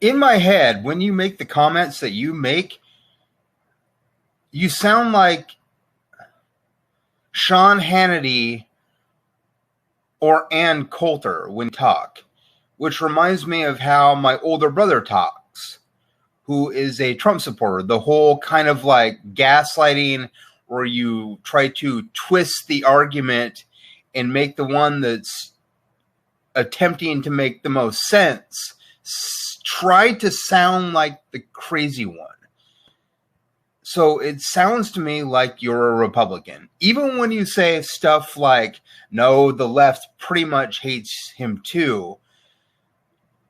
in my head, when you make the comments that you make, you sound like Sean Hannity or Ann Coulter when you talk, which reminds me of how my older brother talks, who is a Trump supporter. The whole kind of like gaslighting where you try to twist the argument and make the one that's attempting to make the most sense try to sound like the crazy one. So it sounds to me like you're a Republican. Even when you say stuff like, no, the left pretty much hates him too,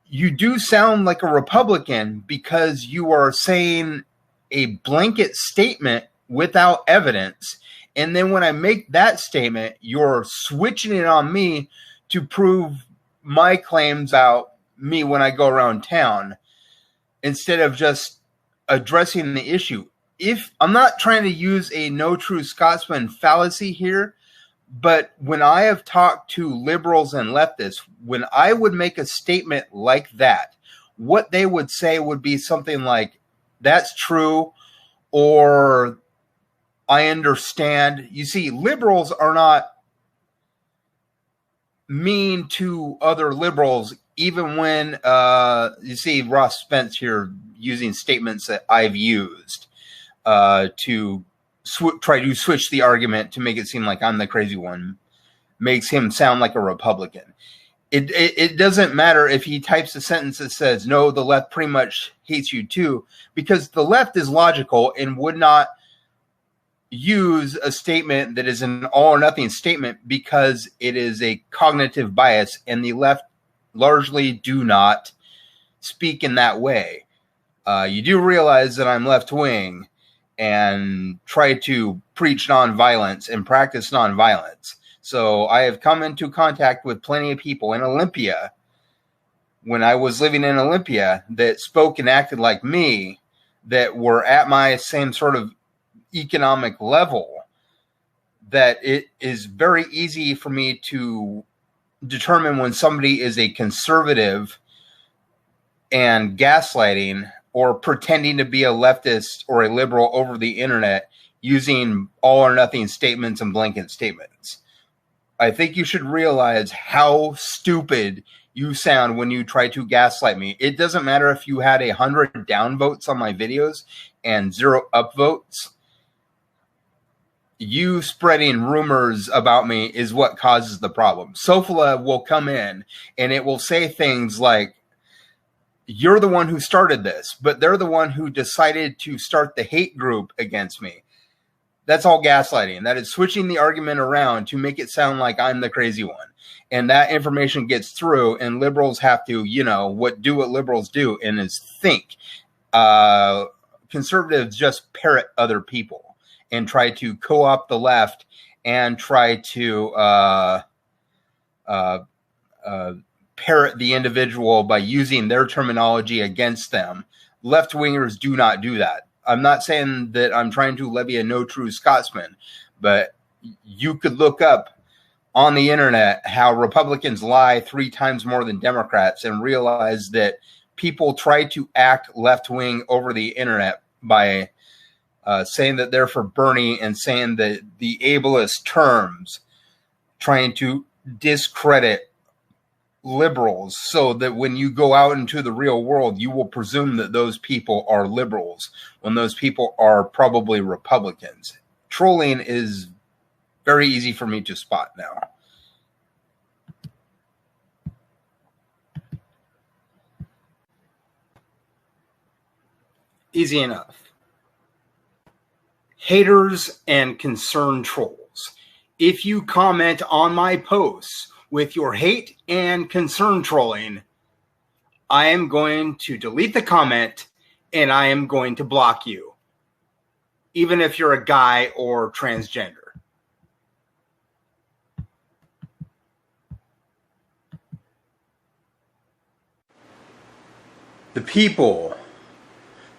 you do sound like a Republican because you are saying a blanket statement without evidence. And then when I make that statement, you're switching it on me to prove my claims about me when I go around town instead of just addressing the issue. If I'm not trying to use a no true Scotsman fallacy here, but when I have talked to liberals and leftists, when I would make a statement like that, what they would say would be something like, that's true, or I understand. You see, liberals are not mean to other liberals, even when, you see Ross Spence here using statements that I've used to try to switch the argument to make it seem like I'm the crazy one, makes him sound like a Republican. It doesn't matter if he types a sentence that says, no, the left pretty much hates you too, because the left is logical and would not use a statement that is an all or nothing statement because it is a cognitive bias, and the left largely do not speak in that way. You do realize that I'm left-wing and try to preach nonviolence and practice nonviolence. So I have come into contact with plenty of people in Olympia, when I was living in Olympia, that spoke and acted like me, that were at my same sort of economic level, that it is very easy for me to determine when somebody is a conservative and gaslighting or pretending to be a leftist or a liberal over the internet using all or nothing statements and blanket statements. I think you should realize how stupid you sound when you try to gaslight me. It doesn't matter if you had 100 downvotes on my videos and 0 upvotes. You spreading rumors about me is what causes the problem. Sofala will come in and it will say things like, you're the one who started this, but they're the one who decided to start the hate group against me. That's all gaslighting. That is switching the argument around to make it sound like I'm the crazy one. And that information gets through, and liberals have to, what liberals do, and is think. Conservatives just parrot other people and try to co-opt the left and try to parrot the individual by using their terminology against them. Left-wingers do not do that. I'm not saying that I'm trying to levy a no true Scotsman, but you could look up on the internet how Republicans lie 3 times more than Democrats and realize that people try to act left-wing over the internet by saying that they're for Bernie and saying that the ableist terms, trying to discredit liberals so that when you go out into the real world, you will presume that those people are liberals when those people are probably Republicans. Trolling is very easy for me to spot now. Easy enough. Haters and concerned trolls. If you comment on my posts with your hate and concern trolling, I am going to delete the comment and I am going to block you, even if you're a guy or transgender. The people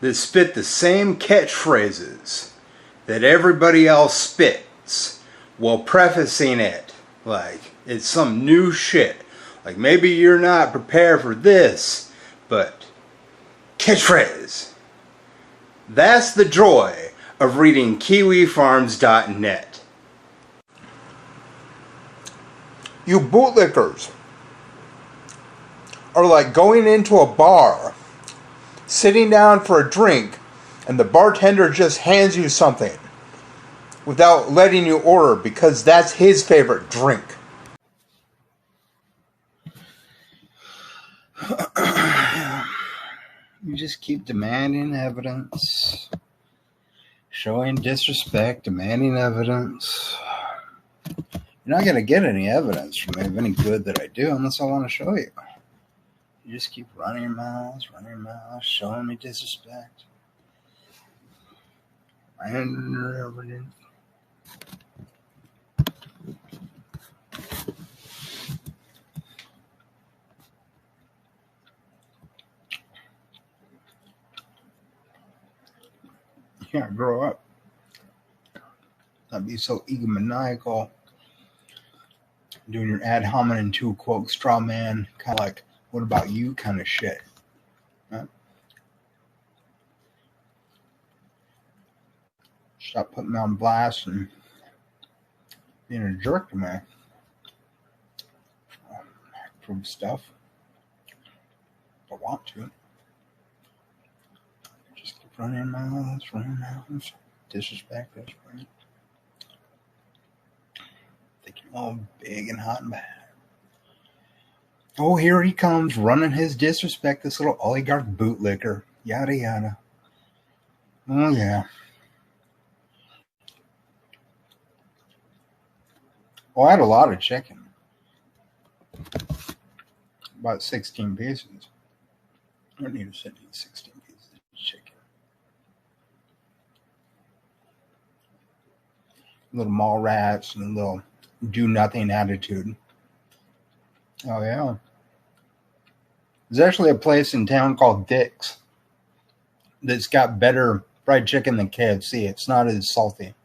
that spit the same catchphrases that everybody else spits while prefacing it like it's some new shit. Like, maybe you're not prepared for this, but catchphrase. That's the joy of reading KiwiFarms.net. You bootlickers are like going into a bar, sitting down for a drink, and the bartender just hands you something without letting you order because that's his favorite drink. You just keep demanding evidence, showing disrespect, demanding evidence. You're not going to get any evidence from me of any good that I do unless I want to show you. You just keep running your mouth, showing me disrespect. You can't grow up. Not be so egomaniacal. Doing your ad hominem to quote straw man, kind of like, what about you kind of shit. Right? Stop putting me on blast and being a jerk to me. Prove stuff. If I want to. Just keep running your mouth, disrespect us, right? Think you're all big and hot and bad. Oh, here he comes, running his disrespect, this little oligarch bootlicker. Yada, yada. Oh, yeah. Well, I had a lot of chicken. About 16 pieces. I don't need to send you 16 pieces of chicken. Little mall rats and a little do-nothing attitude. Oh, yeah. There's actually a place in town called Dick's that's got better fried chicken than KFC. It's not as salty.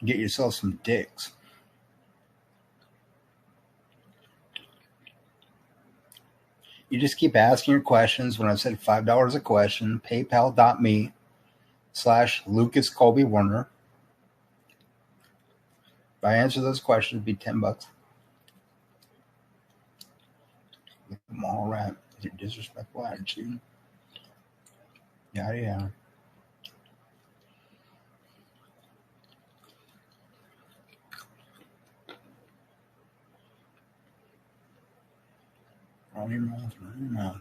Get yourself some Dick's. You just keep asking your questions. When I said $5 a question, paypal.me/Lucas Colby Werner. If I answer those questions, it'd be $10. Look at them all right. Is it disrespectful attitude? Yada yada. Run your mouth, run your mouth.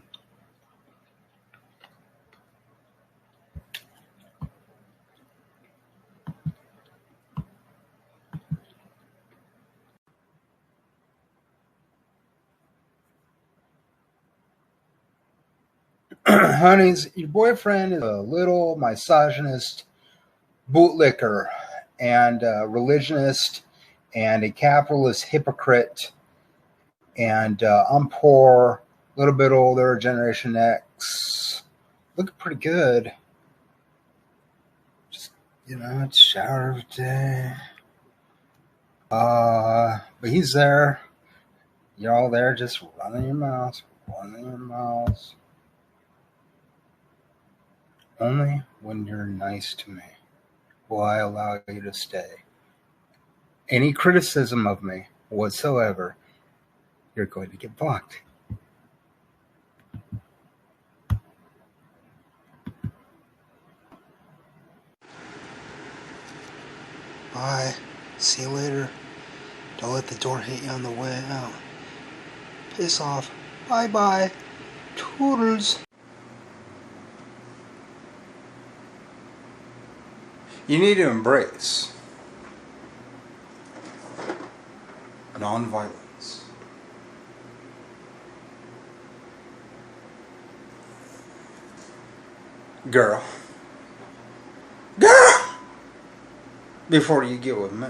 Honeys, your boyfriend is a little misogynist bootlicker and a religionist and a capitalist hypocrite. And I'm poor, a little bit older, Generation X. Looking pretty good. Just, shower every day. But he's there. You're all there just running your mouth. Only when you're nice to me will I allow you to stay. Any criticism of me whatsoever, you're going to get blocked. Bye. See you later. Don't let the door hit you on the way out. Piss off. Bye-bye. Toodles. You need to embrace nonviolence. Girl. Before you get with me.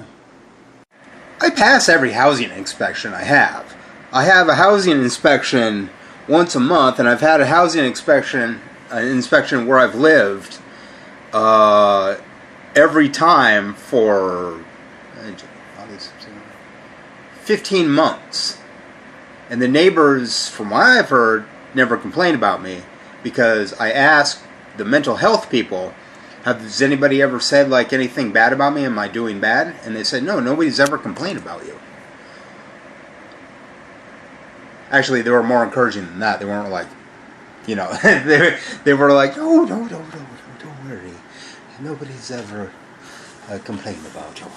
I pass every housing inspection I have. I have a housing inspection once a month, and I've had a housing inspection where I've lived every time for 15 months. And the neighbors, from what I've heard, never complain about me, because I asked the mental health people, has anybody ever said like anything bad about me? Am I doing bad? And they said, no, nobody's ever complained about you. Actually, they were more encouraging than that. They weren't like, you know, they were like, oh, no, don't worry. Nobody's ever complained about you.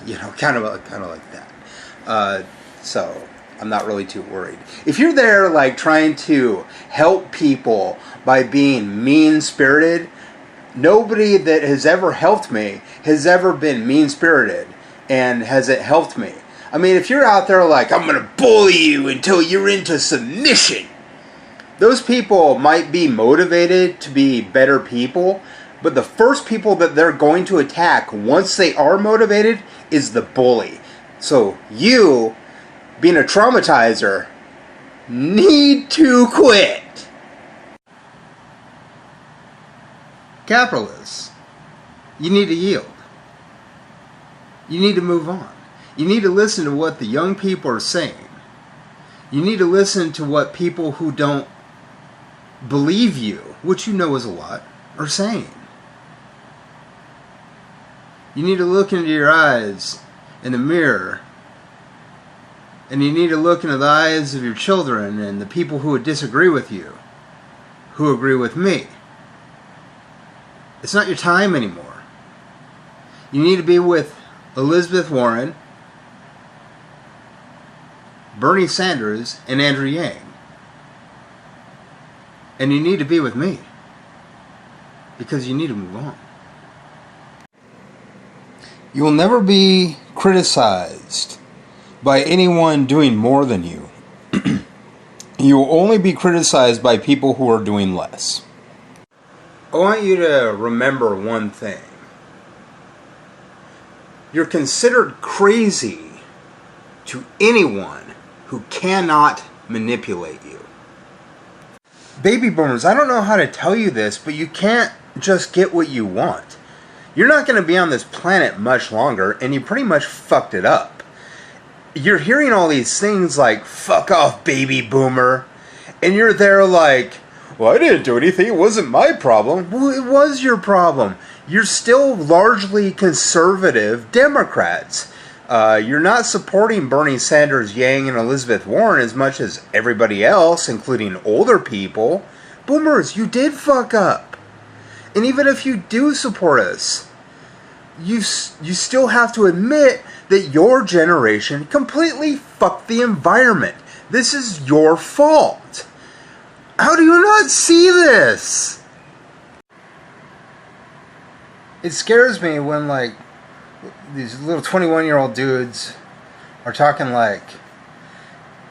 You know, kind of like that. So I'm not really too worried. If you're there like trying to help people by being mean-spirited, nobody that has ever helped me has ever been mean-spirited, and has it helped me. I mean, if you're out there like, I'm going to bully you until you're into submission, those people might be motivated to be better people, but the first people that they're going to attack once they are motivated is the bully. So you, being a traumatizer, need to quit. Capitalists, you need to yield. You need to move on. You need to listen to what the young people are saying. You need to listen to what people who don't believe you, which you know is a lot, are saying. You need to look into your eyes in the mirror, and you need to look into the eyes of your children and the people who would disagree with you, who agree with me. It's not your time anymore. You need to be with Elizabeth Warren, Bernie Sanders, and Andrew Yang. And you need to be with me, because you need to move on. You will never be criticized by anyone doing more than you. You will only be criticized by people who are doing less. I want you to remember one thing. You're considered crazy to anyone who cannot manipulate you. Baby boomers, I don't know how to tell you this, but you can't just get what you want. You're not going to be on this planet much longer, and you pretty much fucked it up. You're hearing all these things like, fuck off, baby boomer, and you're there like, well, I didn't do anything, it wasn't my problem. Well, it was your problem. You're still largely conservative Democrats. You're not supporting Bernie Sanders, Yang, and Elizabeth Warren as much as everybody else, including older people. Boomers, you did fuck up. And even if you do support us, you still have to admit that your generation completely fucked the environment. This is your fault. How do you not see this? It scares me when, like, these little 21-year-old dudes are talking like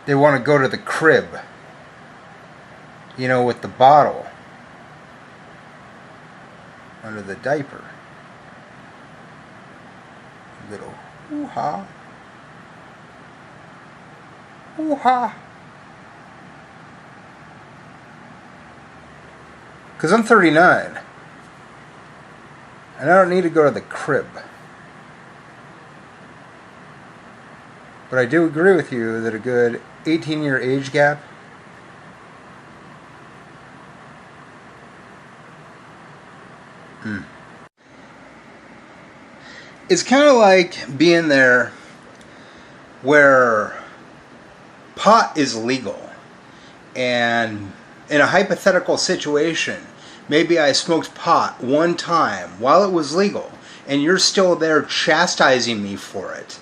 they want to go to the crib, you know, with the bottle under the diaper. Little hoo-ha. Hoo-ha. Because I'm 39. And I don't need to go to the crib. But I do agree with you that a good 18-year age gap it's kind of like being there where pot is legal, and in a hypothetical situation, maybe I smoked pot one time while it was legal, and you're still there chastising me for it.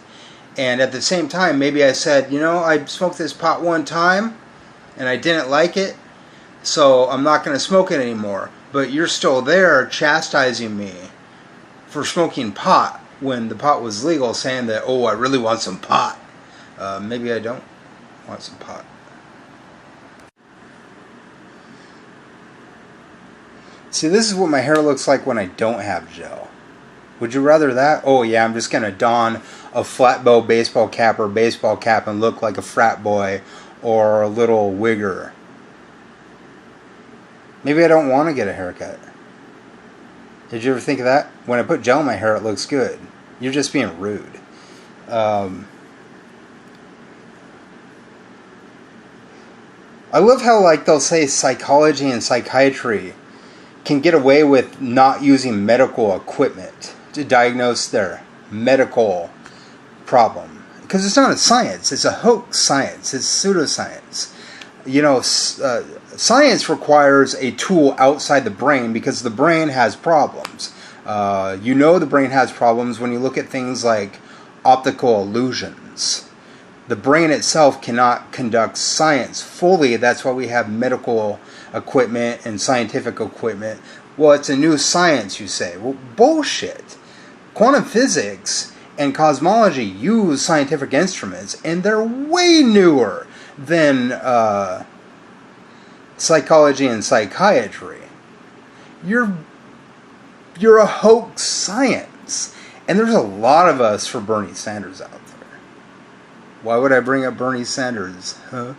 And at the same time, maybe I said, you know, I smoked this pot one time and I didn't like it, so I'm not going to smoke it anymore. But you're still there chastising me for smoking pot when the pot was legal, saying that, oh, I really want some pot. Maybe I don't want some pot. See, this is what my hair looks like when I don't have gel. Would you rather that? Oh yeah, I'm just going to don a flat bow baseball cap and look like a frat boy or a little wigger. Maybe I don't want to get a haircut. Did you ever think of that? When I put gel in my hair, it looks good. You're just being rude. I love how, like, they'll say psychology and psychiatry can get away with not using medical equipment to diagnose their medical problem. Because it's not a science. It's a hoax science. It's pseudoscience. You know, science requires a tool outside the brain because the brain has problems. You know the brain has problems when you look at things like optical illusions. The brain itself cannot conduct science fully. That's why we have medical equipment and scientific equipment. Well, it's a new science, you say. Well, bullshit. Quantum physics and cosmology use scientific instruments, and they're way newer than psychology and psychiatry. You're a hoax science. And there's a lot of us for Bernie Sanders out there. Why would I bring up Bernie Sanders? Huh?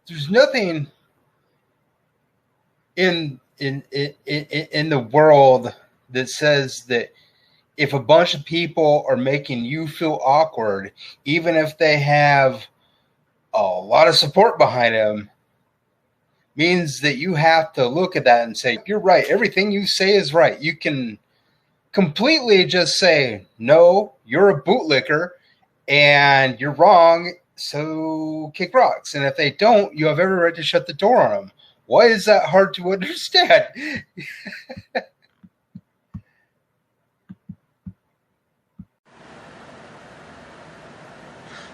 There's nothing in the world that says that if a bunch of people are making you feel awkward, even if they have a lot of support behind them, means that you have to look at that and say, you're right. Everything you say is right. You can completely just say, no, you're a bootlicker and you're wrong, so kick rocks. And if they don't, you have every right to shut the door on them. Why is that hard to understand?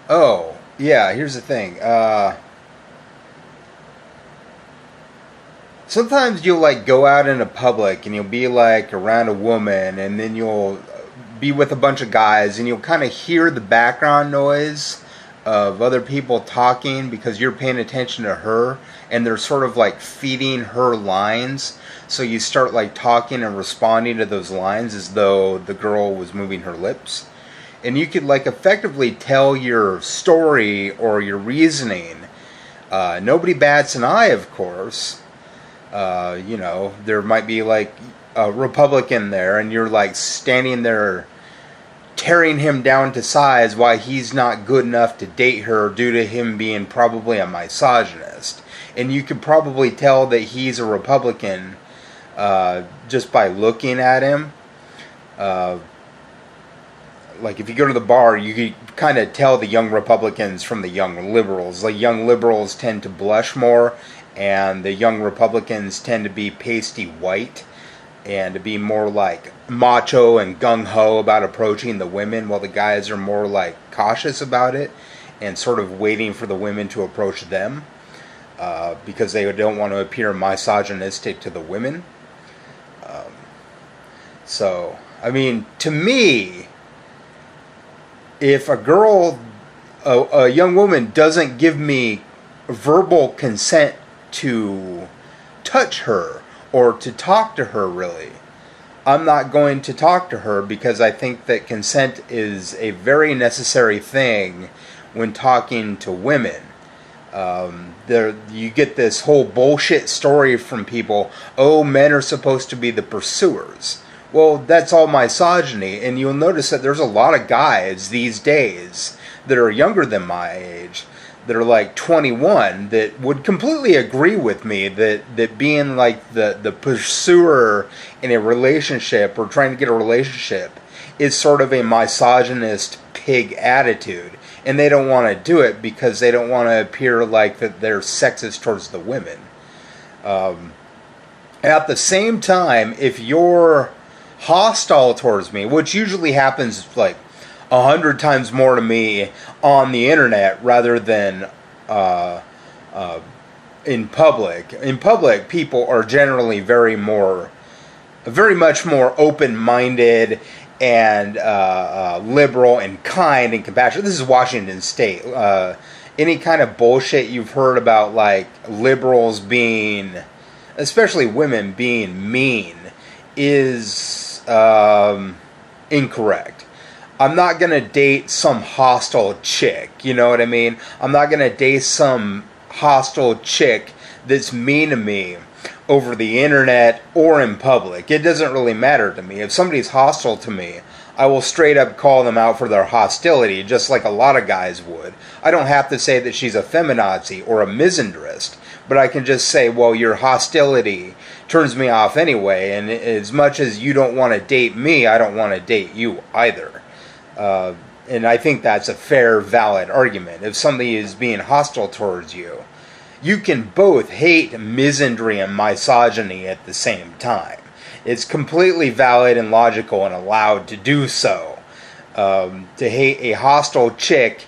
Oh, yeah, here's the thing. Sometimes you'll, like, go out into public and you'll be, like, around a woman, and then you'll be with a bunch of guys and you'll kind of hear the background noise of other people talking because you're paying attention to her, and they're sort of like feeding her lines. So you start like talking and responding to those lines as though the girl was moving her lips. And you could like effectively tell your story or your reasoning. Nobody bats an eye, of course. You know, there might be like a Republican there, and you're like standing there tearing him down to size why he's not good enough to date her due to him being probably a misogynist. And you could probably tell that he's a Republican just by looking at him. Like if you go to the bar, you could kind of tell the young Republicans from the young liberals. Like young liberals tend to blush more, and the young Republicans tend to be pasty white and to be more like macho and gung-ho about approaching the women, while the guys are more like cautious about it and sort of waiting for the women to approach them because they don't want to appear misogynistic to the women. So, I mean, to me, if a girl, a young woman doesn't give me verbal consent to touch her or to talk to her, really, I'm not going to talk to her, because I think that consent is a very necessary thing when talking to women. You get this whole bullshit story from people, oh, men are supposed to be the pursuers. Well, that's all misogyny, and you'll notice that there's a lot of guys these days that are younger than my age, that are like 21, that would completely agree with me that being like the pursuer in a relationship or trying to get a relationship is sort of a misogynist pig attitude. And they don't want to do it because they don't want to appear like that they're sexist towards the women. At the same time, if you're hostile towards me, which usually happens like 100 times more to me on the internet rather than in public. In public, people are generally very much more open-minded and liberal and kind and compassionate. This is Washington State. Any kind of bullshit you've heard about, like liberals being, especially women, being mean, is is incorrect. I'm not going to date some hostile chick, you know what I mean? I'm not going to date some hostile chick that's mean to me over the internet or in public. It doesn't really matter to me. If somebody's hostile to me, I will straight up call them out for their hostility, just like a lot of guys would. I don't have to say that she's a feminazi or a misandrist, but I can just say, well, your hostility turns me off anyway, and as much as you don't want to date me, I don't want to date you either. And I think that's a fair, valid argument. If somebody is being hostile towards you, you can both hate misandry and misogyny at the same time. It's completely valid and logical and allowed to do so. To hate a hostile chick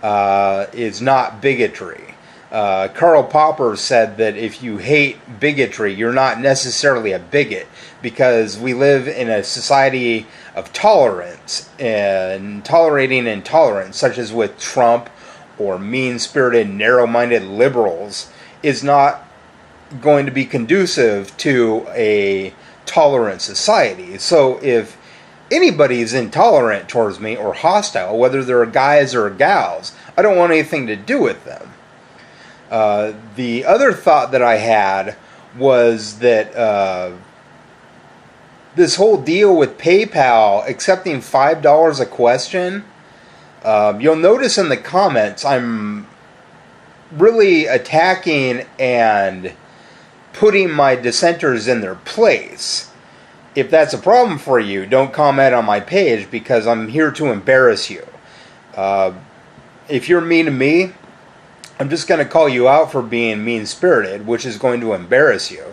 is not bigotry. Karl Popper said that if you hate bigotry, you're not necessarily a bigot, because we live in a society of tolerance and tolerating intolerance, such as with Trump or mean-spirited, narrow-minded liberals, is not going to be conducive to a tolerant society. So if anybody is intolerant towards me or hostile, whether they're guys or gals, I don't want anything to do with them. The other thought that I had was that this whole deal with PayPal accepting $5 a question, you'll notice in the comments I'm really attacking and putting my dissenters in their place. If that's a problem for you, don't comment on my page, because I'm here to embarrass you. If you're mean to me, I'm just going to call you out for being mean-spirited, which is going to embarrass you.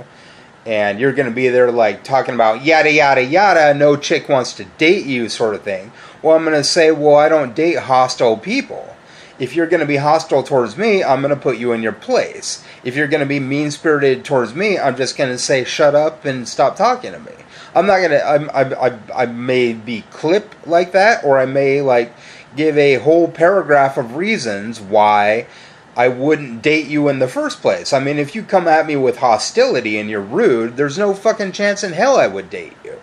And you're going to be there like talking about yada yada yada, no chick wants to date you sort of thing. Well, I'm going to say, well, I don't date hostile people. If you're going to be hostile towards me, I'm going to put you in your place. If you're going to be mean-spirited towards me, I'm just going to say shut up and stop talking to me. I'm not going to, I may be clipped like that, or I may like give a whole paragraph of reasons why I wouldn't date you in the first place. I mean, if you come at me with hostility and you're rude, there's no fucking chance in hell I would date you.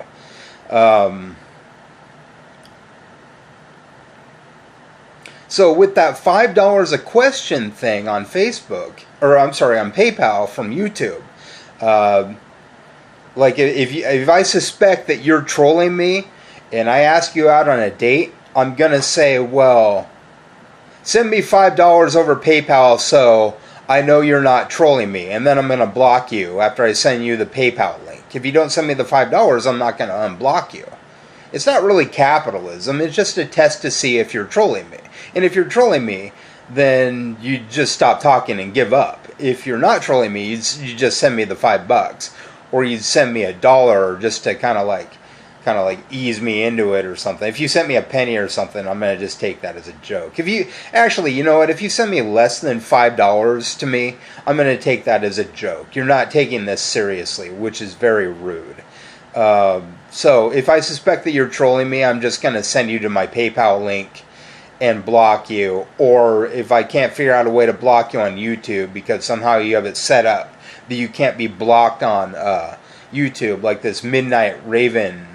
So with that $5 a question thing on Facebook, or I'm sorry, on PayPal from YouTube, like if I suspect that you're trolling me and I ask you out on a date, I'm going to say, well, send me $5 over PayPal so I know you're not trolling me. And then I'm going to block you after I send you the PayPal link. If you don't send me the $5, I'm not going to unblock you. It's not really capitalism. It's just a test to see if you're trolling me. And if you're trolling me, then you just stop talking and give up. If you're not trolling me, you just send me the $5. Or you'd send me $1 just to kind of like ease me into it or something. If you sent me a penny or something, I'm going to just take that as a joke. If you, actually, you know what? If you send me less than $5 to me, I'm going to take that as a joke. You're not taking this seriously, which is very rude. So if I suspect that you're trolling me, I'm just going to send you to my PayPal link and block you. Or if I can't figure out a way to block you on YouTube because somehow you have it set up that you can't be blocked on YouTube, like this Midnight Raven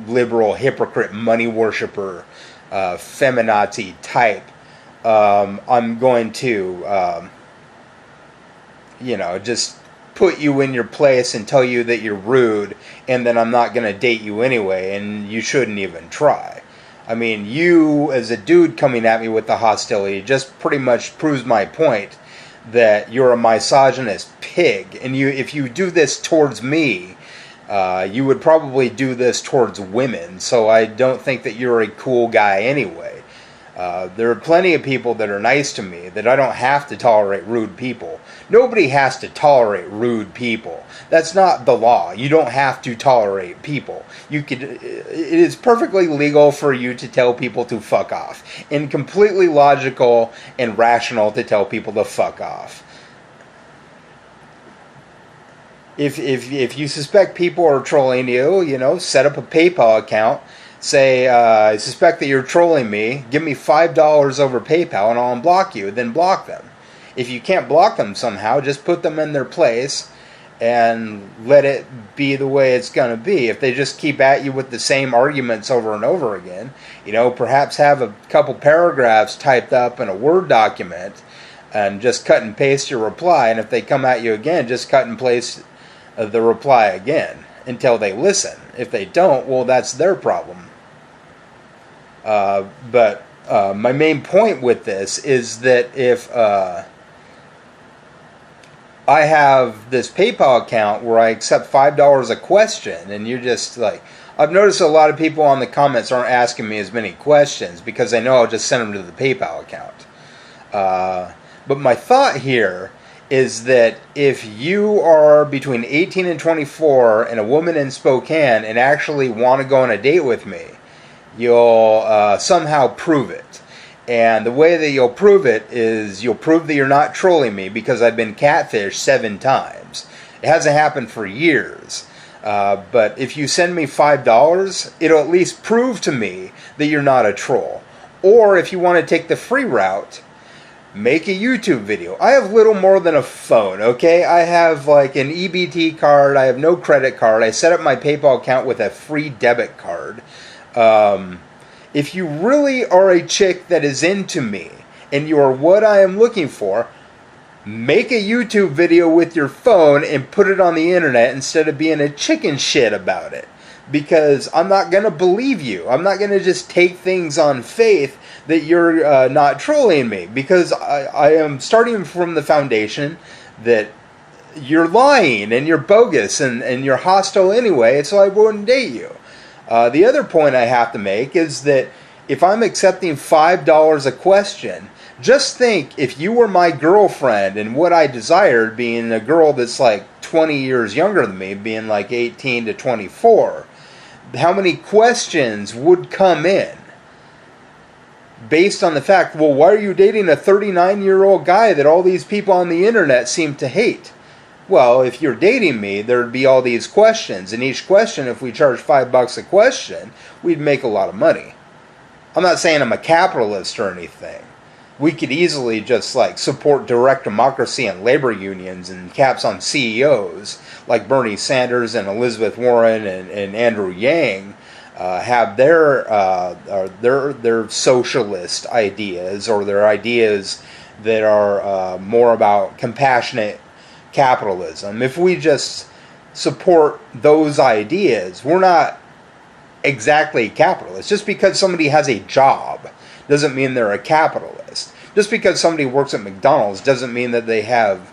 liberal hypocrite money worshiper feminazi type, I'm going to just put you in your place and tell you that you're rude, and then I'm not going to date you anyway, and you shouldn't even try. I mean, you as a dude coming at me with the hostility just pretty much proves my point that you're a misogynist pig, and if you do this towards me, you would probably do this towards women, so I don't think that you're a cool guy anyway. There are plenty of people that are nice to me that I don't have to tolerate rude people. Nobody has to tolerate rude people. That's not the law. You don't have to tolerate people. It is perfectly legal for you to tell people to fuck off, and completely logical and rational to tell people to fuck off. If you suspect people are trolling you, set up a PayPal account. Say, I suspect that you're trolling me. Give me $5 over PayPal and I'll unblock you. Then block them. If you can't block them somehow, just put them in their place and let it be the way it's going to be. If they just keep at you with the same arguments over and over again, perhaps have a couple paragraphs typed up in a Word document and just cut and paste your reply. And if they come at you again, just cut and paste the reply again until they listen. If they don't, well, that's their problem. But my main point with this is that if I have this PayPal account where I accept $5 a question, and you're just like, I've noticed a lot of people on the comments aren't asking me as many questions because they know I'll just send them to the PayPal account. But my thought here is that if you are between 18 and 24 and a woman in Spokane and actually want to go on a date with me, you'll somehow prove it. And the way that you'll prove it is you'll prove that you're not trolling me because I've been catfished 7 times. It hasn't happened for years. But if you send me $5, it'll at least prove to me that you're not a troll. Or if you want to take the free route, make a YouTube video. I have little more than a phone, okay? I have like an EBT card. I have no credit card. I set up my PayPal account with a free debit card. If you really are a chick that is into me and you are what I am looking for, make a YouTube video with your phone and put it on the internet instead of being a chicken shit about it. Because I'm not going to believe you. I'm not going to just take things on faith that you're not trolling me. Because I am starting from the foundation that you're lying and you're bogus and you're hostile anyway, so I wouldn't date you. The other point I have to make is that if I'm accepting $5 a question, just think if you were my girlfriend and what I desired being a girl that's like 20 years younger than me, being like 18 to 24, how many questions would come in based on the fact, well, why are you dating a 39-year-old guy that all these people on the internet seem to hate? Well, if you're dating me, there'd be all these questions. And each question, if we charge $5 a question, we'd make a lot of money. I'm not saying I'm a capitalist or anything. We could easily just like support direct democracy and labor unions and caps on CEOs like Bernie Sanders and Elizabeth Warren and Andrew Yang have their socialist ideas or their ideas that are more about compassionate capitalism. If we just support those ideas, we're not exactly capitalists. Just because somebody has a job doesn't mean they're a capitalist. Just because somebody works at McDonald's doesn't mean that they have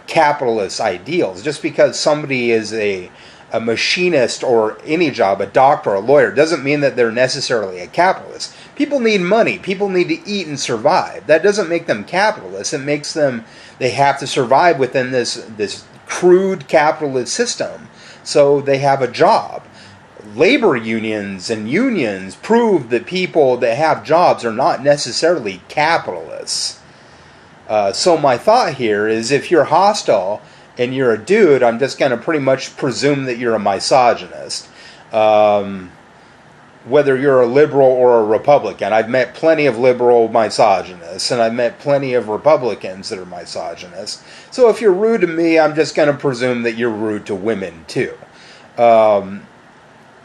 capitalist ideals. Just because somebody is a machinist or any job, a doctor, a lawyer, doesn't mean that they're necessarily a capitalist. People need money. People need to eat and survive. That doesn't make them capitalists. It makes them, they have to survive within this crude capitalist system. So they have a job. Labor unions and unions prove that people that have jobs are not necessarily capitalists. So my thought here is if you're hostile and you're a dude, I'm just going to pretty much presume that you're a misogynist. Whether you're a liberal or a Republican. I've met plenty of liberal misogynists, and I've met plenty of Republicans that are misogynists. So if you're rude to me, I'm just going to presume that you're rude to women too.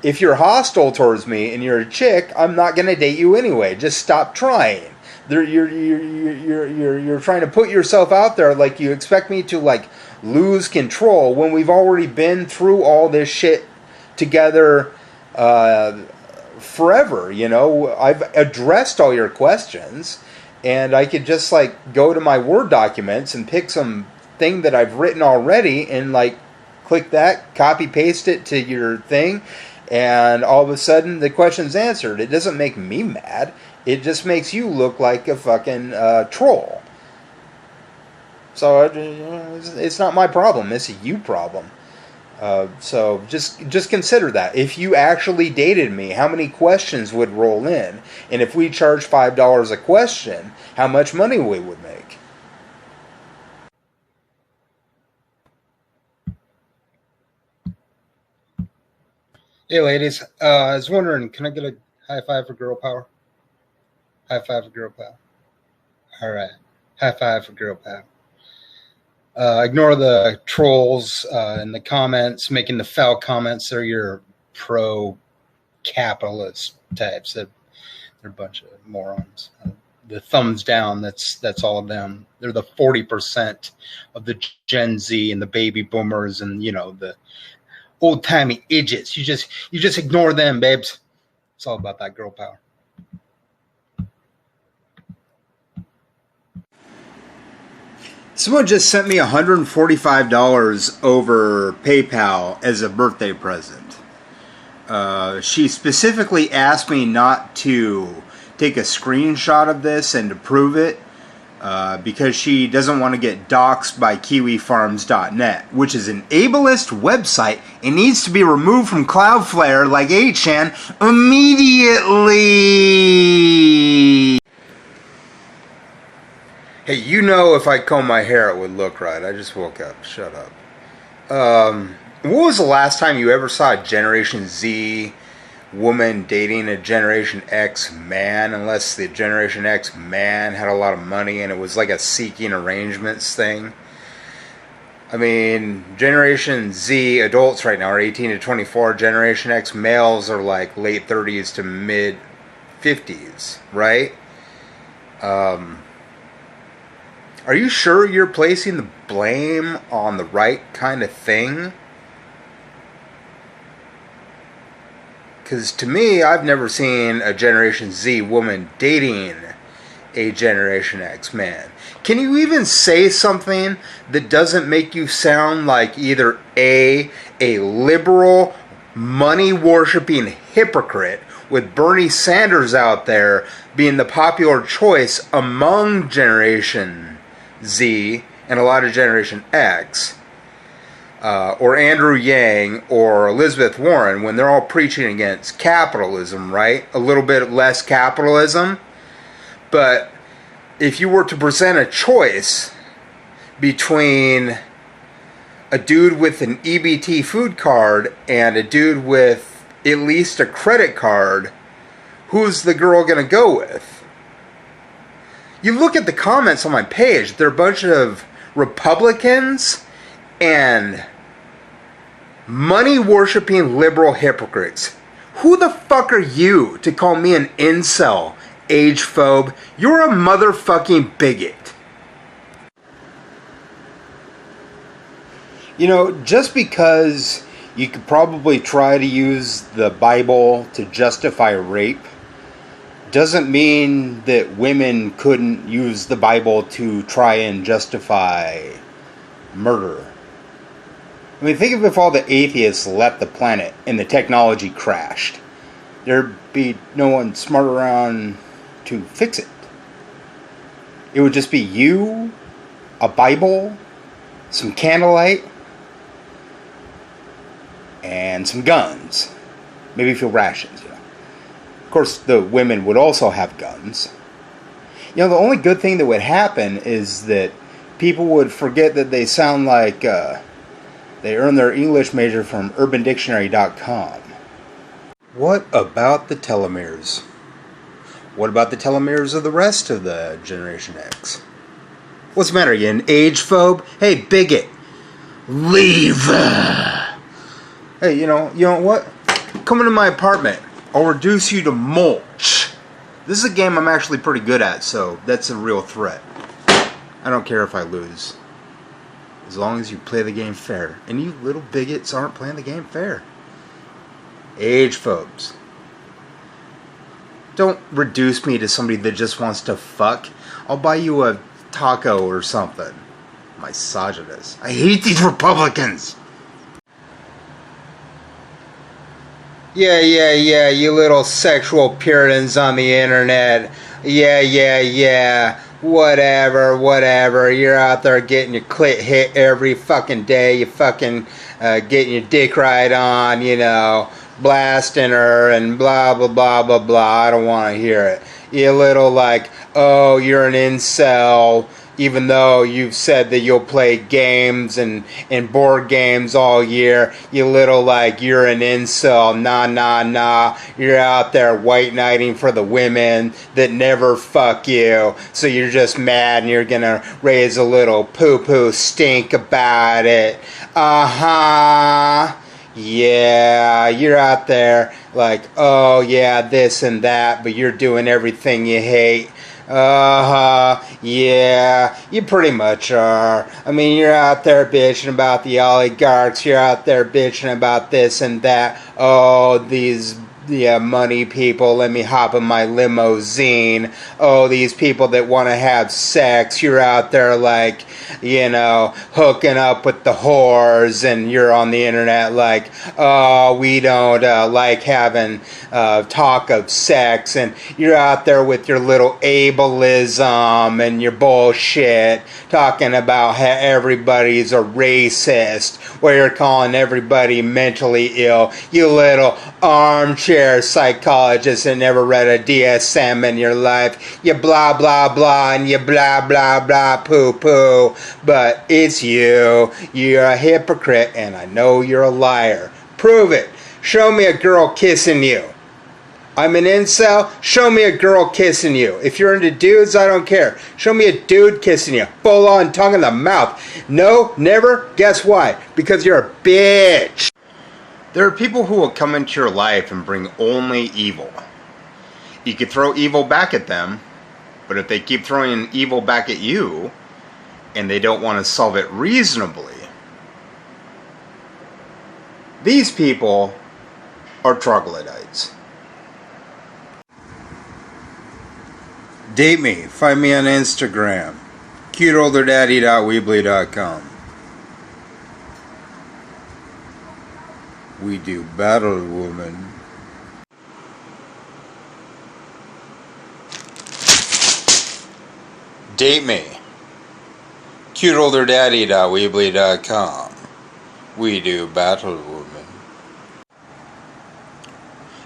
If you're hostile towards me and you're a chick, I'm not going to date you anyway. Just stop trying. You're trying to put yourself out there like you expect me to like lose control when we've already been through all this shit together forever. You know, I've addressed all your questions, and I could just like go to my Word documents and pick some thing that I've written already and like click that, copy paste it to your thing, and all of a sudden the question's answered. It doesn't make me mad. It just makes you look like a fucking troll. So it's not my problem. It's a you problem. So just consider that. If you actually dated me, how many questions would roll in? And if we charge $5 a question, how much money we would make? Hey ladies, I was wondering, can I get a high five for girl power? High five for girl power. All right. High five for girl power. Ignore the trolls in the comments, making the foul comments. They're your pro-capitalist types. They're a bunch of morons. The thumbs down, that's all of them. They're the 40% of the Gen Z and the baby boomers and, the old-timey idiots. You just ignore them, babes. It's all about that girl power. Someone just sent me $145 over PayPal as a birthday present. She specifically asked me not to take a screenshot of this and to prove it because she doesn't want to get doxxed by KiwiFarms.net, which is an ableist website and needs to be removed from Cloudflare like 8chan immediately. Hey, if I comb my hair it would look right. I just woke up. Shut up. What was the last time you ever saw a Generation Z woman dating a Generation X man? Unless the Generation X man had a lot of money and it was like a seeking arrangements thing. I mean, Generation Z adults right now are 18 to 24. Generation X males are like late 30s to mid 50s, right? Are you sure you're placing the blame on the right kind of thing? Because to me, I've never seen a Generation Z woman dating a Generation X man. Can you even say something that doesn't make you sound like either a liberal, money-worshipping hypocrite with Bernie Sanders out there being the popular choice among Generation Z and a lot of Generation X, or Andrew Yang or Elizabeth Warren, when they're all preaching against capitalism, right? A little bit less capitalism. But if you were to present a choice between a dude with an EBT food card and a dude with at least a credit card, who's the girl going to go with? You look at the comments on my page, they're a bunch of Republicans and money-worshipping liberal hypocrites. Who the fuck are you to call me an incel, age phobe? You're a motherfucking bigot. Just because you could probably try to use the Bible to justify rape doesn't mean that women couldn't use the Bible to try and justify murder. I mean, think of if all the atheists left the planet and the technology crashed. There'd be no one smart around to fix it. It would just be you, a Bible, some candlelight, and some guns. Maybe a few rations, Of course, the women would also have guns. The only good thing that would happen is that people would forget that they sound like they earned their English major from UrbanDictionary.com. What about the telomeres? What about the telomeres of the rest of the Generation X? What's the matter? Are you an age phobe? Hey, bigot, leave. Hey, you know what? Come into my apartment. I'll reduce you to mulch. This is a game I'm actually pretty good at, so that's a real threat. I don't care if I lose. As long as you play the game fair. And you little bigots aren't playing the game fair. Age phobes. Don't reduce me to somebody that just wants to fuck. I'll buy you a taco or something. Misogynist. I hate these Republicans. Yeah, you little sexual Puritans on the internet. Yeah. Whatever. You're out there getting your clit hit every fucking day. You fucking getting your dick right on, blasting her and blah, blah, blah, blah, blah. I don't want to hear it. You little oh, you're an incel. even though you've said that you'll play games and board games all year. You little, like, you're an incel. Nah. You're out there white knighting for the women that never fuck you. So you're just mad and you're gonna raise a little poo-poo stink about it. Yeah, you're out there like, oh yeah, this and that, but you're doing everything you hate. Yeah, you pretty much are. I mean, you're out there bitching about the oligarchs, you're out there bitching about this and that. Oh, these money people, let me hop in my limousine. Oh, these people that want to have sex, you're out there like, hooking up with the whores, and you're on the internet like, oh, we don't like having talk of sex, and you're out there with your little ableism and your bullshit, talking about how everybody's a racist, where you're calling everybody mentally ill, you little armchair psychologist that never read a DSM in your life. You blah blah blah and you blah blah blah poo poo. But it's you. You're a hypocrite and I know you're a liar. Prove it. Show me a girl kissing you. I'm an incel. Show me a girl kissing you. If you're into dudes, I don't care. Show me a dude kissing you. Full on tongue in the mouth. No, never. Guess why? Because you're a bitch. There are people who will come into your life and bring only evil. You could throw evil back at them, but if they keep throwing evil back at you, and they don't want to solve it reasonably, these people are troglodytes. Date me. Find me on Instagram. cuteolderdaddy.weebly.com. We do battle, woman. Date me. cuteolderdaddy.weebly.com. We do battle, woman.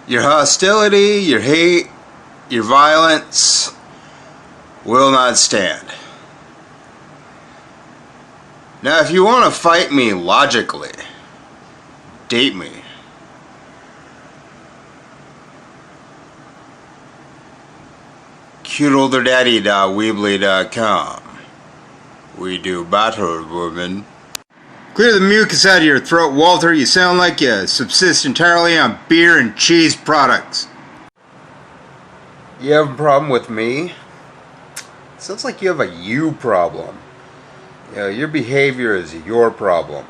Your hostility, your hate, your violence will not stand. Now, if you want to fight me logically, date me. cuteolderdaddy.weebly.com. We do battle, woman. Clear the mucus out of your throat, Walter. You sound like you subsist entirely on beer and cheese products. You have a problem with me? Sounds like you have a you problem. Your behavior is your problem.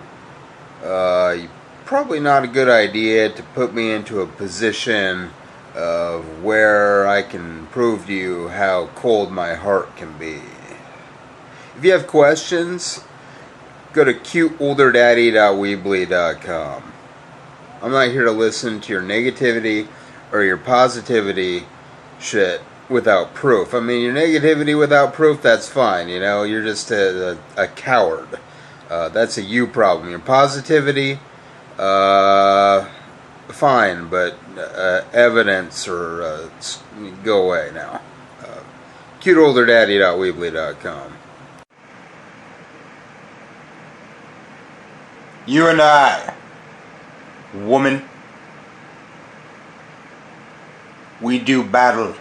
Probably not a good idea to put me into a position of where I can prove to you how cold my heart can be. If you have questions, go to cuteolderdaddy.weebly.com. I'm not here to listen to your negativity or your positivity shit without proof. I mean, your negativity without proof, that's fine. You're just a coward. That's a you problem. Your positivity, fine, but evidence or go away now. cuteolderdaddy.weebly.com. You and I, woman, we do battle.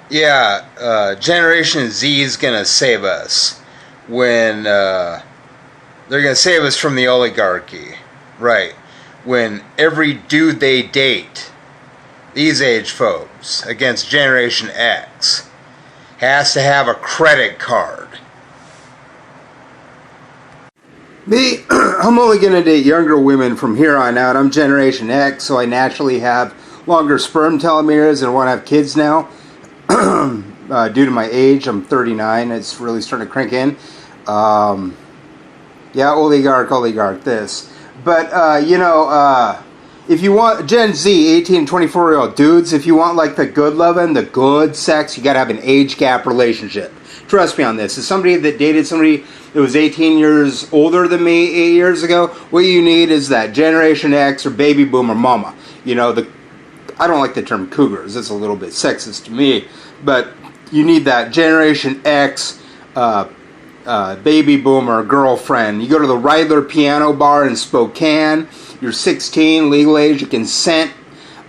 Yeah, Generation Z is going to save us when they're going to save us from the oligarchy. Right. When every dude they date, these age folks, against Generation X, has to have a credit card. Me, I'm only going to date younger women from here on out. I'm Generation X, so I naturally have longer sperm telomeres and want to have kids now. Due to my age, I'm 39. It's really starting to crank in. Yeah, oligarch, this. But, if you want Gen Z, 18 and 24-year-old dudes, if you want like the good loving, the good sex, you got to have an age gap relationship. Trust me on this. As somebody that dated somebody that was 18 years older than me 8 years ago, what you need is that Generation X or baby boomer mama. You know, I don't like the term cougars. It's a little bit sexist to me. But you need that Generation X baby boomer girlfriend. You go to the Reidler Piano Bar in Spokane. You're 16, legal age of consent.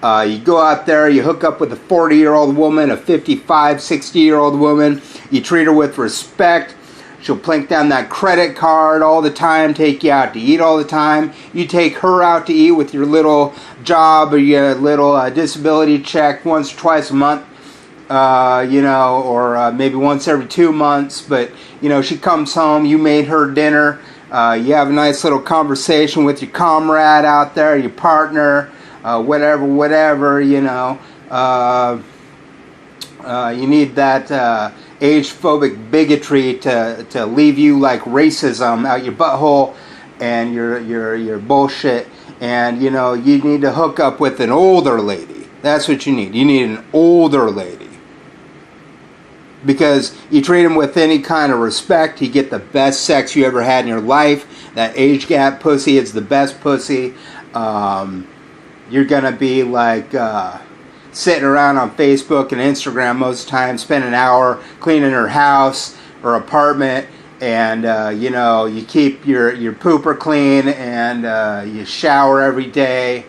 You go out there, you hook up with a 40-year-old woman, a 55, 60-year-old woman. You treat her with respect. She'll plink down that credit card all the time, take you out to eat all the time. You take her out to eat with your little job or your little disability check once or twice a month, or maybe once every 2 months. But, she comes home, you made her dinner. You have a nice little conversation with your comrade out there, your partner, whatever, you need that age-phobic bigotry to leave you like racism out your butthole and your bullshit. And, you need to hook up with an older lady. That's what you need. You need an older lady. Because you treat them with any kind of respect, you get the best sex you ever had in your life. That age gap pussy is the best pussy. You're going to be like sitting around on Facebook and Instagram most of the time, spend an hour cleaning her house or apartment, and you keep your pooper clean, and you shower every day,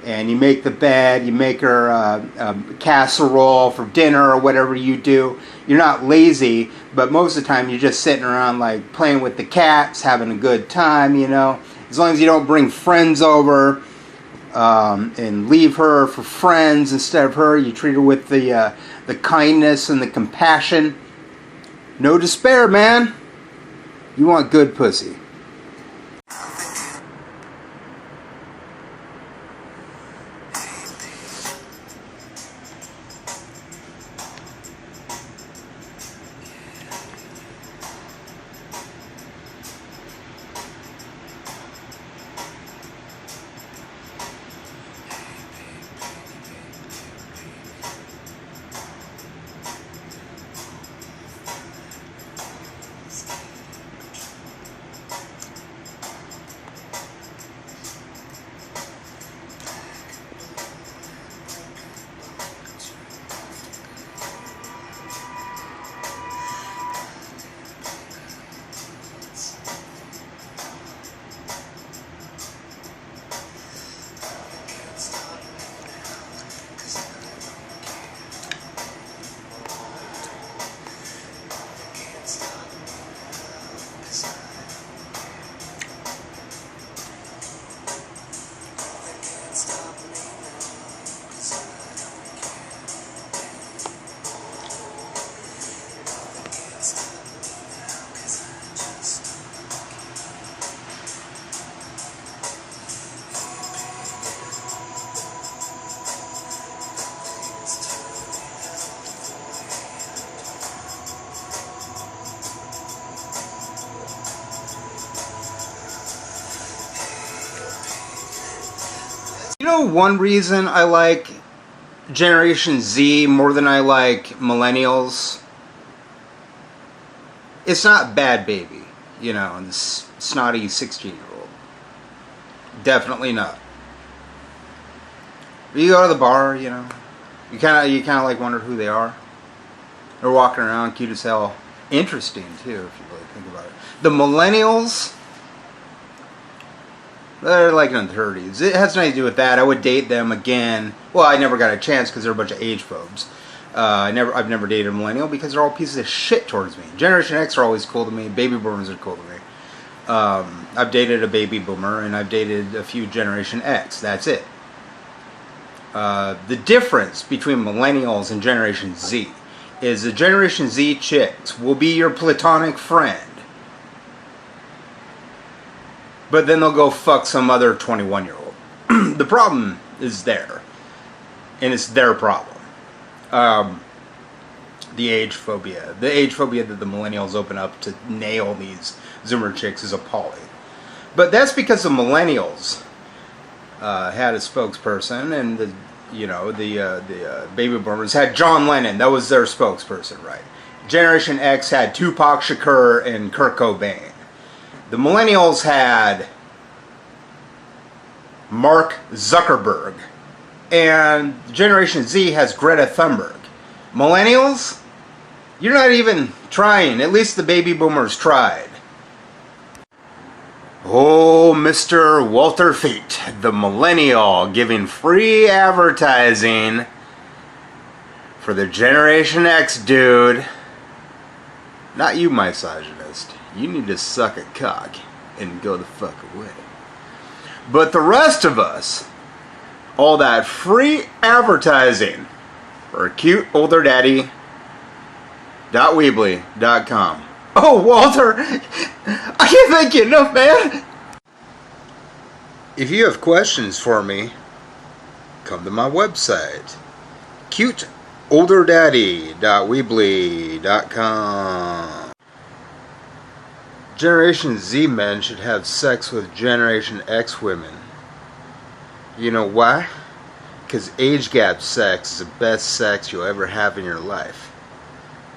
and you make the bed, you make her a casserole for dinner or whatever you do. You're not lazy, but most of the time you're just sitting around like playing with the cats, having a good time, As long as you don't bring friends over and leave her for friends instead of her, you treat her with the kindness and the compassion. No despair, man. You want good pussy. One reason I like Generation Z more than I like millennials, it's not Bad Baby, this snotty 16-year-old. Definitely not. But you go to the bar, you kind of like wonder who they are. They're walking around, cute as hell. Interesting too, if you really think about it. The millennials, they're like in their 30s. It has nothing to do with that. I would date them again. Well, I never got a chance because they're a bunch of age phobes. I've never dated a millennial because they're all pieces of shit towards me. Generation X are always cool to me. Baby boomers are cool to me. I've dated a baby boomer and I've dated a few Generation X. That's it. The difference between millennials and Generation Z is the Generation Z chicks will be your platonic friend. But then they'll go fuck some other 21-year-old. The problem is there. And it's their problem. The age phobia. The age phobia that the millennials open up to nail these Zoomer chicks is appalling. But that's because the millennials had a spokesperson, and the baby boomers had John Lennon. That was their spokesperson, right? Generation X had Tupac Shakur and Kurt Cobain. The millennials had Mark Zuckerberg. And Generation Z has Greta Thunberg. Millennials? You're not even trying. At least the baby boomers tried. Oh, Mr. Walter Fate, the millennial, giving free advertising for the Generation X dude. Not you, misogynist. You need to suck a cock and go the fuck away. But the rest of us, all that free advertising for cuteolderdaddy.weebly.com. Oh, Walter, I can't thank you enough, man. If you have questions for me, come to my website, cuteolderdaddy.weebly.com. Generation Z men should have sex with Generation X women. You know why? Because age gap sex is the best sex you'll ever have in your life.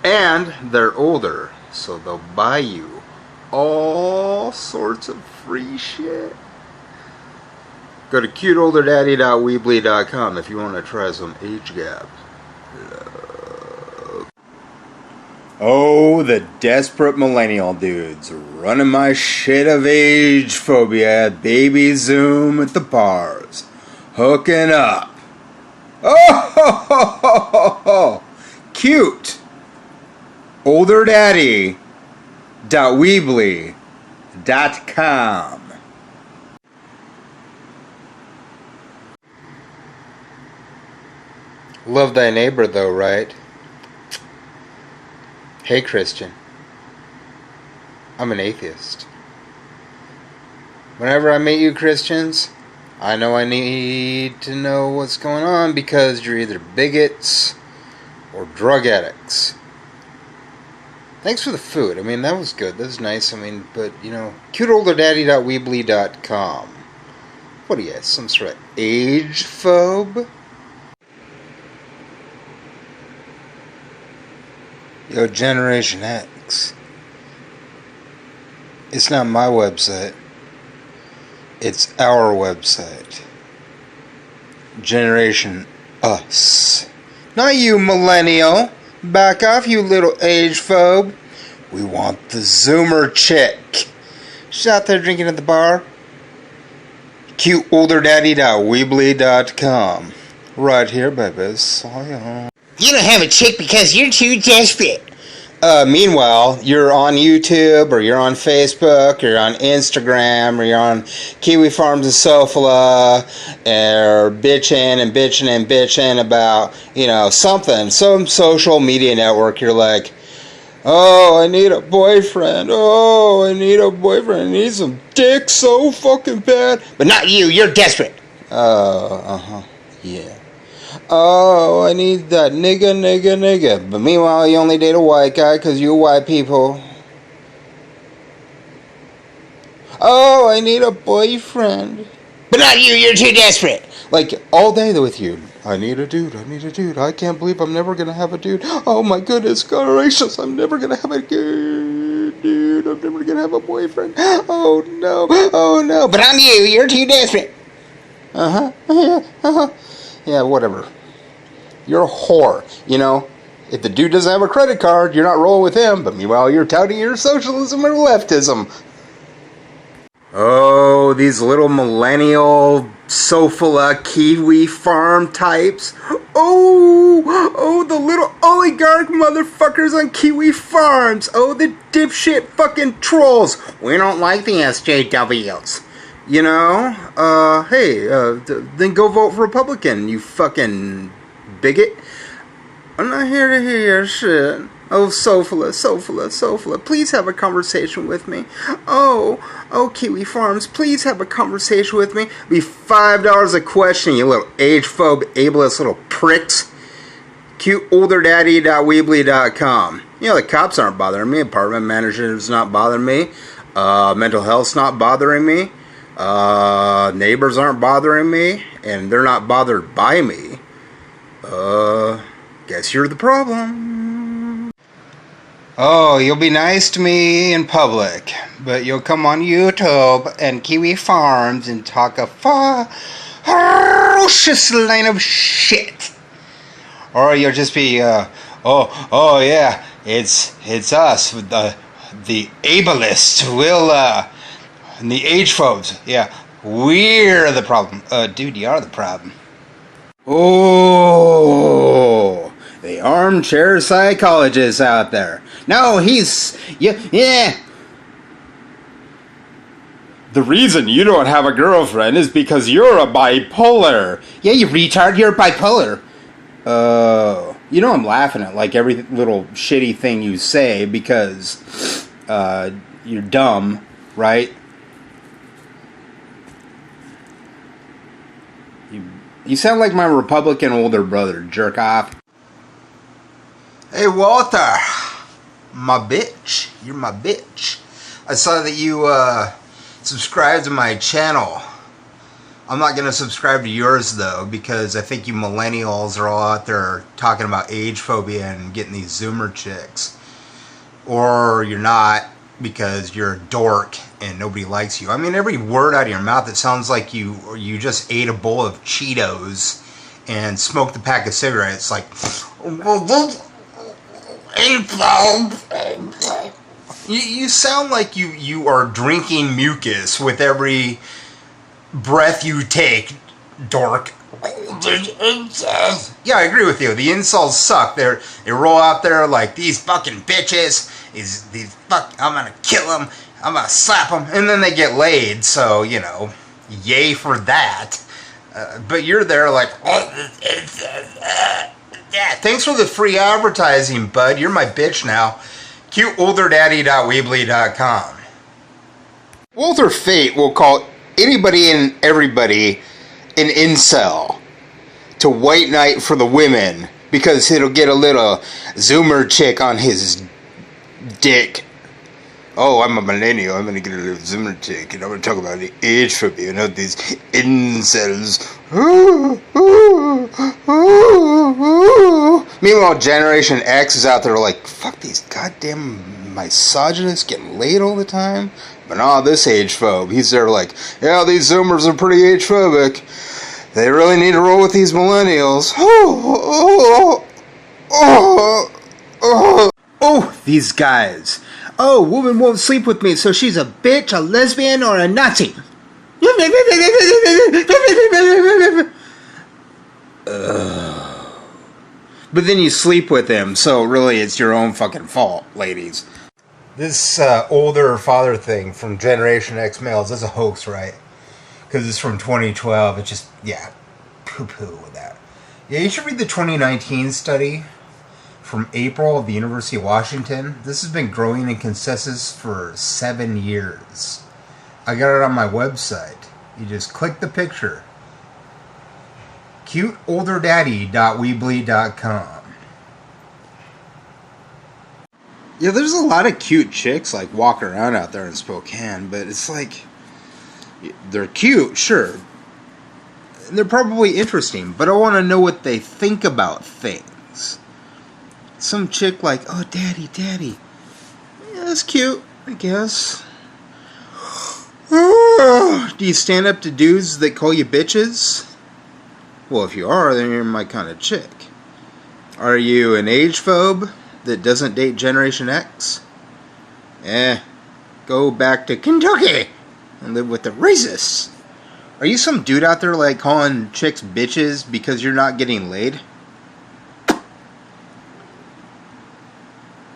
And they're older, so they'll buy you all sorts of free shit. Go to cuteolderdaddy.weebly.com if you want to try some age gap love. Oh, the desperate millennial dudes running my shit of age phobia at Baby Zoom at the bars. Hooking up. Oh, ho, ho, ho, ho, ho. Cute. olderdaddy.weebly.com. Love thy neighbor though, right? Hey Christian, I'm an atheist. Whenever I meet you Christians, I know I need to know what's going on because you're either bigots or drug addicts. Thanks for the food. I mean, that was good. That was nice. I mean, but, cuteolderdaddy.weebly.com. What are you, some sort of age phobe? Yo, Generation X. It's not my website. It's our website. Generation Us. Not you, millennial. Back off, you little age phobe. We want the Zoomer chick. She's out there drinking at the bar. cuteolderdaddy.weebly.com. Right here, babies. You don't have a chick because you're too desperate. Meanwhile, you're on YouTube, or you're on Facebook, or you're on Instagram, or you're on Kiwi Farms and Sofala, or bitching about, something, some social media network. You're like, oh, I need a boyfriend. I need some dick so fucking bad. But not you, you're desperate. Yeah. Oh, I need that nigga. But meanwhile, you only date a white guy because you white people. Oh, I need a boyfriend. But not you, you're too desperate. Like, all day with you. I need a dude. I can't believe I'm never going to have a dude. Oh my goodness gracious, I'm never going to have a good dude. I'm never going to have a boyfriend. Oh no. But I'm you, you're too desperate. Yeah, whatever. You're a whore, If the dude doesn't have a credit card, you're not rolling with him. But meanwhile, you're touting your socialism or leftism. Oh, these little millennial Sofala Kiwi farm types. Oh, the little oligarch motherfuckers on Kiwi farms. Oh, the dipshit fucking trolls. We don't like the SJWs. Then go vote for Republican, you fucking bigot. I'm not here to hear your shit. Oh, Sofala, please have a conversation with me. Oh, Kiwi Farms, please have a conversation with me. Be $5 a question, you little age-phobe, ableist little pricks. cuteolderdaddy.weebly.com. The cops aren't bothering me. Apartment manager's not bothering me. Mental health's not bothering me. Neighbors aren't bothering me, and they're not bothered by me. Guess you're the problem. Oh, you'll be nice to me in public, but you'll come on YouTube and Kiwi Farms and talk a ferocious line of shit. Or you'll just be, oh yeah, it's us, the ableists, and the age phobes, yeah, we're the problem. Dude, you are the problem. Oh, the armchair psychologist out there. No, yeah. The reason you don't have a girlfriend is because you're a bipolar. Yeah, you retard, you're bipolar. You know I'm laughing at like every little shitty thing you say because you're dumb, right? You sound like my Republican older brother, jerk off. Hey Walter, my bitch, you're my bitch. I saw that you subscribed to my channel. I'm not going to subscribe to yours though, because I think you millennials are all out there talking about age phobia and getting these Zoomer chicks. Or you're not, because you're a dork and nobody likes you. I mean, every word out of your mouth, it sounds like you just ate a bowl of Cheetos and smoked a pack of cigarettes. Like, you sound like you are drinking mucus with every breath you take, dork. Yeah, I agree with you. The insults suck. They roll out there like these fucking bitches. I'm gonna kill them. I'm gonna slap them, and then they get laid. So you know, yay for that. But you're there like, yeah. Thanks for the free advertising, bud. You're my bitch now. CuteOlderDaddy.weebly.com. Walter Fate will call anybody and everybody an incel to white knight for the women because he'll get a little Zoomer chick on his dick. Oh, I'm a millennial. I'm gonna get a little Zoomer chick, and I'm gonna talk about the age phobia and all these incels. Meanwhile, Generation X is out there like, fuck these goddamn misogynists getting laid all the time. But nah, this age phobe, he's there like, yeah, these Zoomers are pretty age phobic. They really need to roll with these millennials. Oh, these guys. Oh, woman won't sleep with me, so she's a bitch, a lesbian, or a Nazi. But then you sleep with them, so really it's your own fucking fault, ladies. This older father thing from Generation X males is a hoax, right? Because it's from 2012. It's just, yeah, poo-poo with that. Yeah, you should read the 2019 study from April of the University of Washington. This has been growing in consensus for 7 years. I got it on my website. You just click the picture. CuteOlderDaddy.weebly.com. Yeah, there's a lot of cute chicks like walking around out there in Spokane, but it's like they're cute, sure. And they're probably interesting, but I want to know what they think about things. Some chick like, oh, daddy. Yeah, that's cute, I guess. Do you stand up to dudes that call you bitches? Well, if you are, then you're my kind of chick. Are you an age phobe that doesn't date Generation X? Go back to Kentucky and live with the racists. Are you some dude out there like calling chicks bitches because you're not getting laid?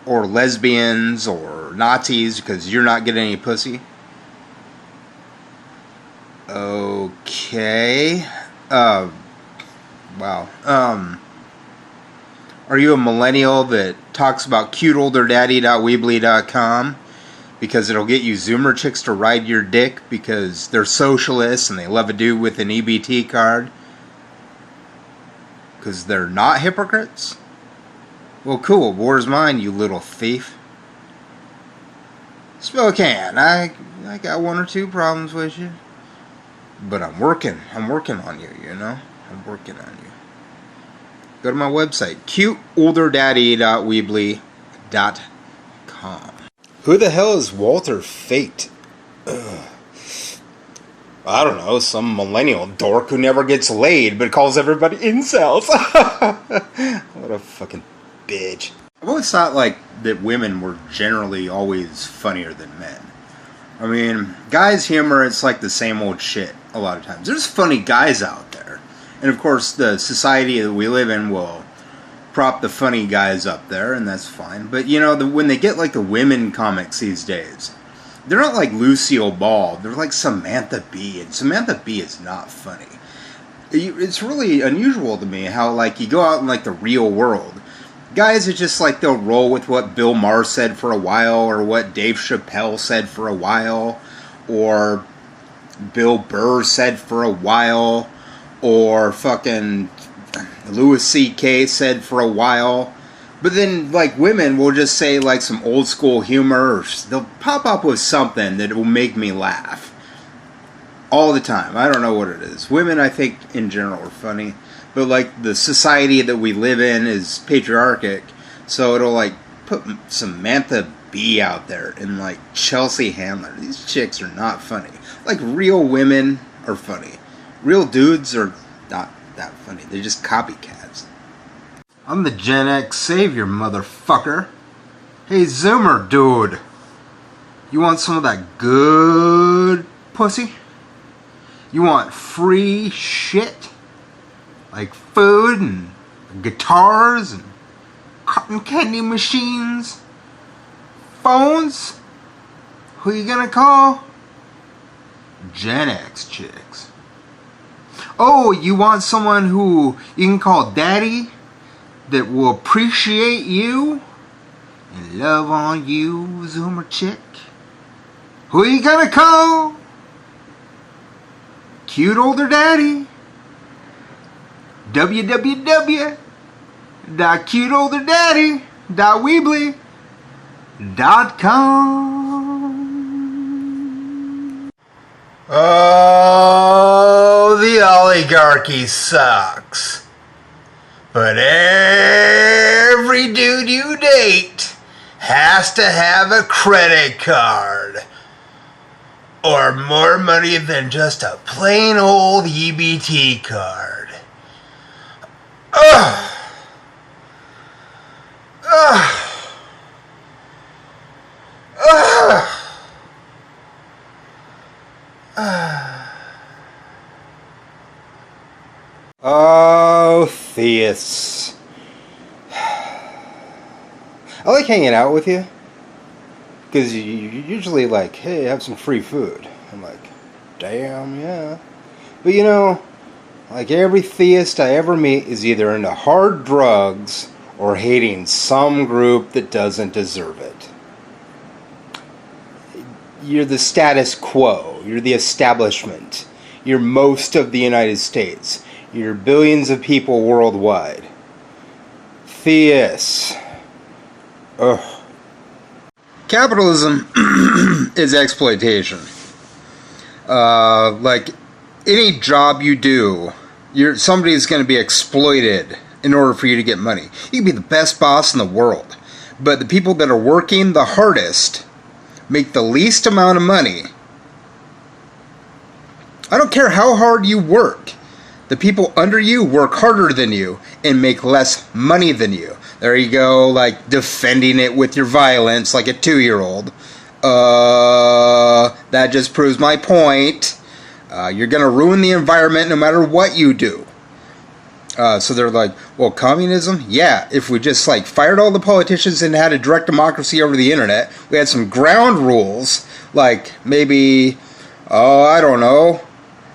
Or lesbians or Nazis because you're not getting any pussy? Okay. Wow. Are you a millennial that talks about cuteolderdaddy.weebly.com because it'll get you Zoomer chicks to ride your dick because they're socialists and they love a dude with an EBT card? Because they're not hypocrites? Well, cool. War's mine, you little thief. Spokane, I got one or two problems with you. But I'm working on you, you know? I'm working on you. Go to my website, cuteolderdaddy.weebly.com. Who the hell is Walter Fate? I don't know, some millennial dork who never gets laid but calls everybody incels. What a fucking bitch. I've always thought, like, that women were generally always funnier than men. I mean, guys' humor, it's like the same old shit a lot of times. There's funny guys out there. And of course, the society that we live in will prop the funny guys up there, and that's fine. But, you know, when they get, like, the women comics these days, they're not like Lucille Ball. They're like Samantha Bee. And Samantha Bee is not funny. It's really unusual to me how, like, you go out in, like, the real world. Guys are just like, they'll roll with what Bill Maher said for a while, or what Dave Chappelle said for a while, or Bill Burr said for a while, or fucking Louis C.K. said for a while. But then, like, women will just say, like, some old school humor, or they'll pop up with something that will make me laugh. All the time. I don't know what it is. Women, I think, in general, are funny. But, like, the society that we live in is patriarchic, so it'll, like, put Samantha Bee out there and, like, Chelsea Handler. These chicks are not funny. Like, real women are funny. Real dudes are not that funny. They're just copycats. I'm the Gen X savior, motherfucker. Hey, Zoomer dude. You want some of that good pussy? You want free shit? Like food and guitars and cotton candy machines? Phones? Who you gonna call? Gen X chicks. Oh, you want someone who you can call daddy? That will appreciate you and love on you, Zoomer chick? Who you gonna call? Cute older daddy. www.cuteolderdaddy.weebly.com. Oh, the oligarchy sucks. But every dude you date has to have a credit card. Or more money than just a plain old EBT card. Ugh. Ugh. Ugh. Oh, theists. I like hanging out with you. Because you're usually like, hey, have some free food. I'm like, damn, yeah. But you know, like every theist I ever meet is either into hard drugs or hating some group that doesn't deserve it. You're the status quo. You're the establishment. You're most of the United States. You're billions of people worldwide. Theists. Ugh. Capitalism is exploitation. Like any job you do, somebody's going to be exploited in order for you to get money. You can be the best boss in the world, but the people that are working the hardest make the least amount of money. I don't care how hard you work. The people under you work harder than you and make less money than you. There you go, like defending it with your violence like a 2-year-old. That just proves my point. You're going to ruin the environment no matter what you do. So they're like, well, communism? Yeah, if we just like fired all the politicians and had a direct democracy over the internet, we had some ground rules, like maybe, I don't know,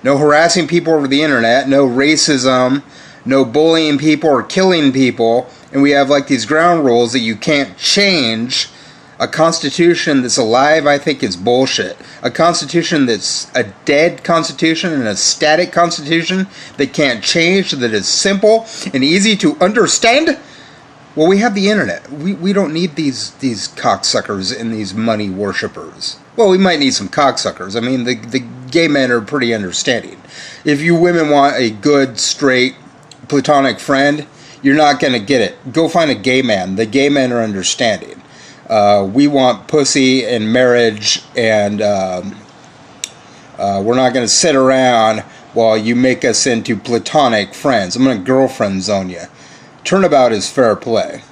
no harassing people over the internet, no racism, no bullying people or killing people, and we have like these ground rules that you can't change. A constitution that's alive, I think, is bullshit. A constitution that's a dead constitution and a static constitution that can't change, that is simple and easy to understand, Well, we have the internet. We don't need these cocksuckers and these money worshippers. Well, we might need some cocksuckers. I mean, the gay men are pretty understanding. If you women want a good, straight, platonic friend, you're not going to get it. Go find a gay man. The gay men are understanding. We want pussy and marriage, and we're not going to sit around while you make us into platonic friends. I'm going to girlfriend zone you. Turnabout is fair play.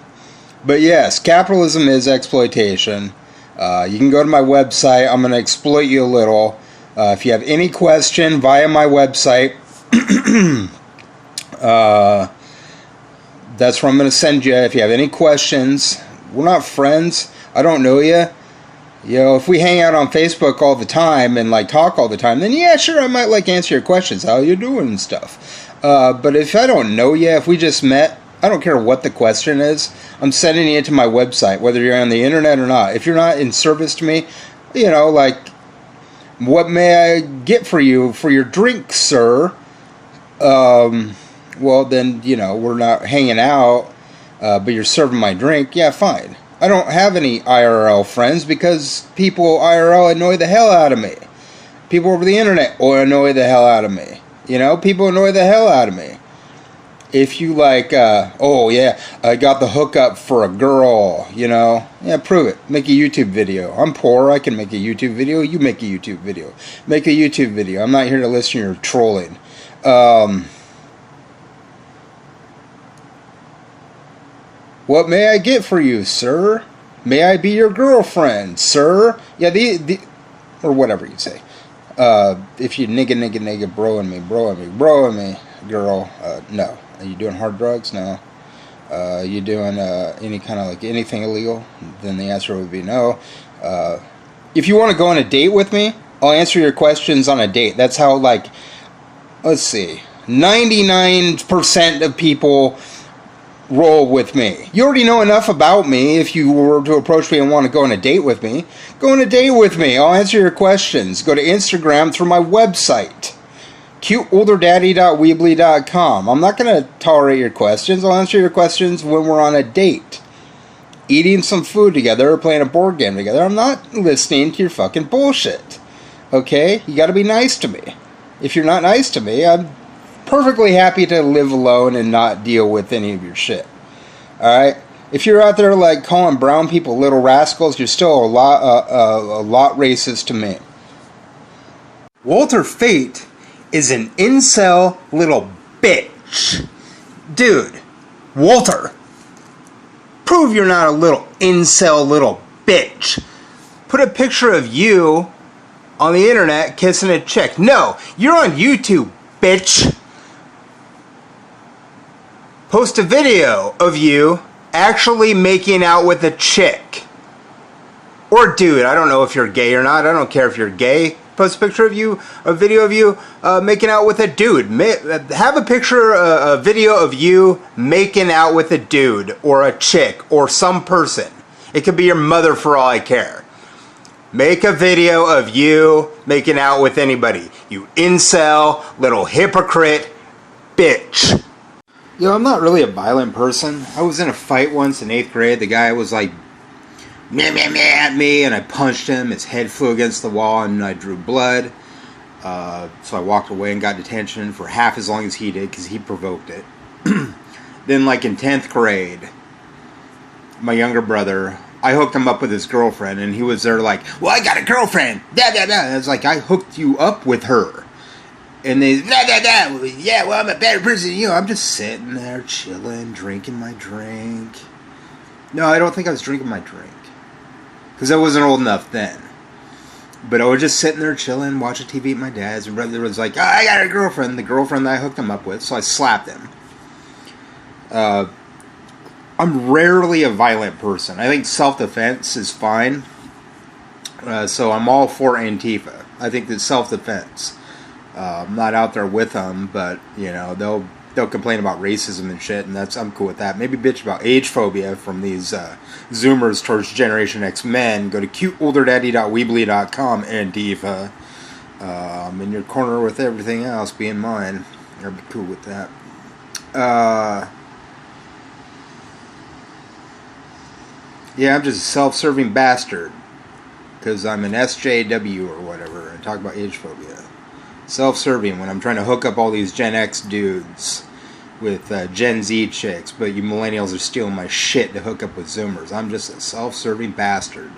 But yes, capitalism is exploitation. You can go to my website. I'm going to exploit you a little. If you have any question via my website, that's where I'm going to send you. If you have any questions, we're not friends. I don't know you. You know, if we hang out on Facebook all the time and like talk all the time, then yeah, sure, I might like answer your questions, how you doing and stuff. But if I don't know you, if we just met, I don't care what the question is. I'm sending you to my website, whether you're on the internet or not. If you're not in service to me, you know, like, what may I get for you for your drink, sir? Well, then, you know, we're not hanging out, but you're serving my drink. Yeah, fine. I don't have any IRL friends because people IRL annoy the hell out of me. People over the internet annoy the hell out of me. You know, people annoy the hell out of me. If you like, oh yeah, I got the hookup for a girl, you know, yeah, prove it. Make a YouTube video. I'm poor, I can make a YouTube video. You make a YouTube video. Make a YouTube video. I'm not here to listen to your trolling. What may I get for you, sir? May I be your girlfriend, sir? Yeah, or whatever you say. If you nigga, broing me, girl, no. Are you doing hard drugs? No. You doing any kind of like anything illegal? Then the answer would be no. If you want to go on a date with me, I'll answer your questions on a date. That's how, like, let's see, 99% of people roll with me. You already know enough about me. If you were to approach me and want to go on a date with me, go on a date with me. I'll answer your questions. Go to Instagram through my website, cuteolderdaddy.weebly.com. I'm not going to tolerate your questions. I'll answer your questions when we're on a date, eating some food together or playing a board game together. I'm not listening to your fucking bullshit. Okay? You got to be nice to me. If you're not nice to me, I'm perfectly happy to live alone and not deal with any of your shit. Alright? If you're out there like calling brown people little rascals, you're still a lot racist to me. Walter Fate is an incel little bitch. Dude, Walter, prove you're not a little incel little bitch. Put a picture of you on the internet kissing a chick. No, you're on YouTube, bitch. Post a video of you actually making out with a chick. Or dude, I don't know if you're gay or not. I don't care if you're gay. Post a picture of you, a video of you making out with a dude. Have a picture, a video of you making out with a dude or a chick or some person. It could be your mother for all I care. Make a video of you making out with anybody. You incel, little hypocrite, bitch. Yo, I'm not really a violent person. I was in a fight once in 8th grade. The guy was like, meh, meh, meh at me, and I punched him. His head flew against the wall, and I drew blood. So I walked away and got detention for half as long as he did, because he provoked it. Then, like in 10th grade, my younger brother, I hooked him up with his girlfriend, and he was there like, well, I got a girlfriend, da, da, da. And I was like, I hooked you up with her. And they, da, da, da. Yeah, well, I'm a better person than you. I'm just sitting there, chilling, drinking my drink. No, I don't think I was drinking my drink, because I wasn't old enough then. But I was just sitting there chilling, watching TV at my dad's. And brother was like, oh, I got a girlfriend. The girlfriend that I hooked him up with. So I slapped him. I'm rarely a violent person. I think self-defense is fine. So I'm all for Antifa. I think that self-defense. I'm not out there with them, but, you know, they'll complain about racism and shit, and I'm cool with that. Maybe bitch about age phobia from these Zoomers towards Generation X men. Go to cuteolderdaddy.weebly.com, Antifa. I'm in your corner with everything else being mine. I'd be cool with that. Yeah, I'm just a self-serving bastard. Because I'm an SJW or whatever, and talk about age phobia. Self-serving when I'm trying to hook up all these Gen X dudes with Gen Z chicks, but you millennials are stealing my shit to hook up with Zoomers. I'm just a self-serving bastard.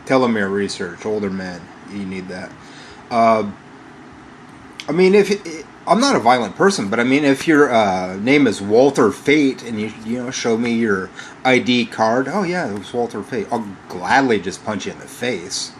Telomere research, older men, you need that. I mean, I'm not a violent person, but I mean, if your name is Walter Fate and you show me your ID card, oh yeah, it was Walter Fate. I'll gladly just punch you in the face.